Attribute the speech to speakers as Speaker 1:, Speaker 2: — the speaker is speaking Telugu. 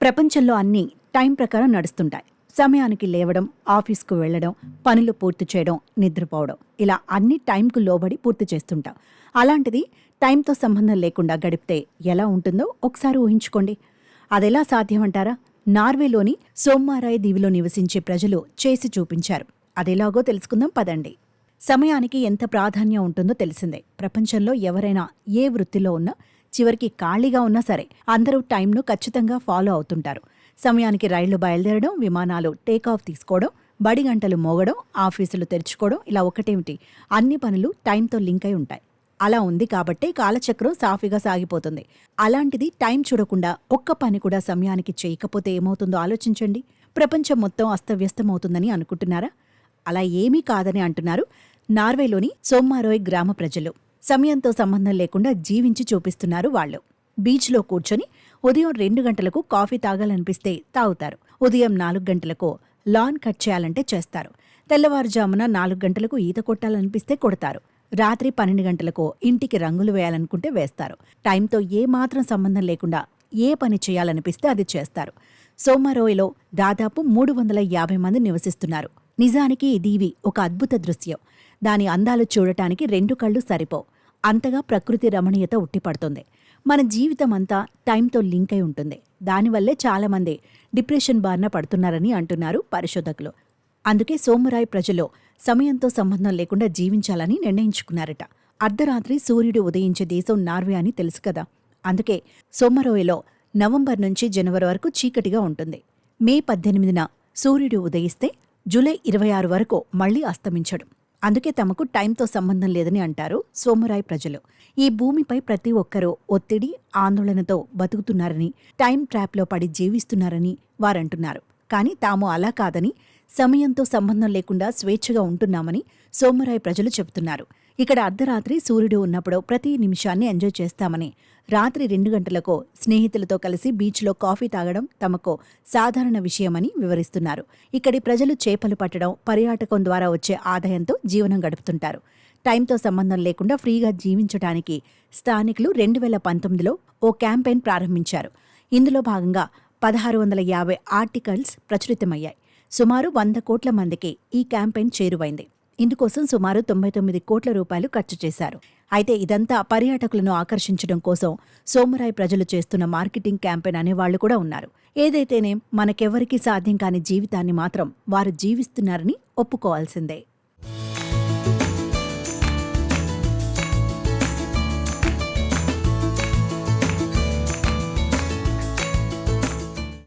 Speaker 1: ప్రపంచంలో అన్నీ టైం ప్రకారం నడుస్తుంటాయి. సమయానికి లేవడం, ఆఫీస్కు వెళ్ళడం, పనులు పూర్తి చేయడం, నిద్రపోవడం, ఇలా అన్ని టైంకు లోబడి పూర్తి చేస్తుంటాం. అలాంటిది టైంతో సంబంధం లేకుండా గడిపితే ఎలా ఉంటుందో ఒకసారి ఊహించుకోండి. అదెలా సాధ్యమంటారా? నార్వేలోని సోమ్మారాయ్ దీవిలో నివసించే ప్రజలు చేసి చూపించారు. అదెలాగో తెలుసుకుందాం పదండి. సమయానికి ఎంత ప్రాధాన్యం ఉంటుందో తెలిసిందే. ప్రపంచంలో ఎవరైనా ఏ వృత్తిలో ఉన్నా చివరికి ఖాళీగా ఉన్నా సరే అందరూ టైంను ఖచ్చితంగా ఫాలో అవుతుంటారు. సమయానికి రైళ్లు బయలుదేరడం, విమానాలు టేకాఫ్ తీసుకోవడం, బడి గంటలు మోగడం, ఆఫీసులు తెరుచుకోవడం, ఇలా ఒకటేమిటి అన్ని పనులు టైంతో లింక్ అయి ఉంటాయి. అలా ఉంది కాబట్టే కాలచక్రం సాఫీగా సాగిపోతుంది. అలాంటిది టైం చూడకుండా ఒక్క పని కూడా సమయానికి చేయకపోతే ఏమవుతుందో ఆలోచించండి. ప్రపంచం మొత్తం అస్తవ్యస్తమవుతుందని అనుకుంటున్నారా? అలా ఏమీ కాదని అంటున్నారు నార్వేలోని సోమ్మారోయ్ గ్రామ ప్రజలు. సమయంతో సంబంధం లేకుండా జీవించి చూపిస్తున్నారు వాళ్ళు. బీచ్లో కూర్చొని ఉదయం 2 గంటలకు కాఫీ తాగాలనిపిస్తే తాగుతారు. ఉదయం 4 గంటలకు లాన్ కట్ చేయాలంటే చేస్తారు. తెల్లవారుజామున 4 గంటలకు ఈత కొట్టాలనిపిస్తే కొడతారు. రాత్రి 12 గంటలకు ఇంటికి రంగులు వేయాలనుకుంటే వేస్తారు. టైంతో ఏమాత్రం సంబంధం లేకుండా ఏ పని చేయాలనిపిస్తే అది చేస్తారు. సోమ్మారోయ్లో దాదాపు 350 మంది నివసిస్తున్నారు. నిజానికి ఈ దీవి ఒక అద్భుత దృశ్యం. దాని అందాలు చూడటానికి 2 కళ్ళు సరిపోవు. అంతగా ప్రకృతి రమణీయత ఉట్టిపడుతుంది. మన జీవితం అంతా టైంతో లింక్ అయి ఉంటుంది. దానివల్లే చాలామంది డిప్రెషన్ బారిన పడుతున్నారని అంటున్నారు పరిశోధకులు. అందుకే సోమ్మారాయ్ ప్రజలు సమయంతో సంబంధం లేకుండా జీవించాలని నిర్ణయించుకున్నారట. అర్ధరాత్రి సూర్యుడు ఉదయించే దేశం నార్వే అని తెలుసు కదా. అందుకే సోమ్మారోయ్లో నవంబర్ నుంచి జనవరి వరకు చీకటిగా ఉంటుంది. మే 18న సూర్యుడు ఉదయిస్తే జూలై 26 వరకు మళ్లీ అస్తమించడు. అందుకే తమకు టైంతో సంబంధం లేదని అంటారు సోమ్మారాయ్ ప్రజలు. ఈ భూమిపై ప్రతి ఒక్కరూ ఒత్తిడి, ఆందోళనతో బతుకుతున్నారని, టైం ట్రాప్లో పడి జీవిస్తున్నారని వారంటున్నారు. కానీ తాము అలా కాదని, సమయంతో సంబంధం లేకుండా స్వేచ్ఛగా ఉంటున్నామని సోమ్మారాయ్ ప్రజలు చెబుతున్నారు. ఇక్కడ అర్ధరాత్రి సూర్యుడు ఉన్నప్పుడు ప్రతి నిమిషాన్ని ఎంజాయ్ చేస్తామని, రాత్రి 2 గంటలకు స్నేహితులతో కలిసి బీచ్లో కాఫీ తాగడం తమకు సాధారణ విషయమని వివరిస్తున్నారు. ఇక్కడి ప్రజలు చేపలు పట్టడం, పర్యాటకం ద్వారా వచ్చే ఆదాయంతో జీవనం గడుపుతుంటారు. టైంతో సంబంధం లేకుండా ఫ్రీగా జీవించడానికి స్థానికులు 2019లో ఓ క్యాంపెయిన్ ప్రారంభించారు. ఇందులో భాగంగా 1650 ఆర్టికల్స్ ప్రచురితమయ్యాయి. సుమారు 100 కోట్ల మందికి ఈ క్యాంపెయిన్ చేరువైంది. ఇందుకోసం సుమారు 99 కోట్ల రూపాయలు ఖర్చు చేశారు. అయితే ఇదంతా పర్యాటకులను ఆకర్షించడం కోసం సోమ్మారాయ్ ప్రజలు చేస్తున్న మార్కెటింగ్ క్యాంపెయిన్ అనేవాళ్లు కూడా ఉన్నారు. ఏదైతేనే మనకెవరికీ సాధ్యం కాని జీవితాన్ని మాత్రం వారు జీవిస్తున్నారని ఒప్పుకోవాల్సిందే.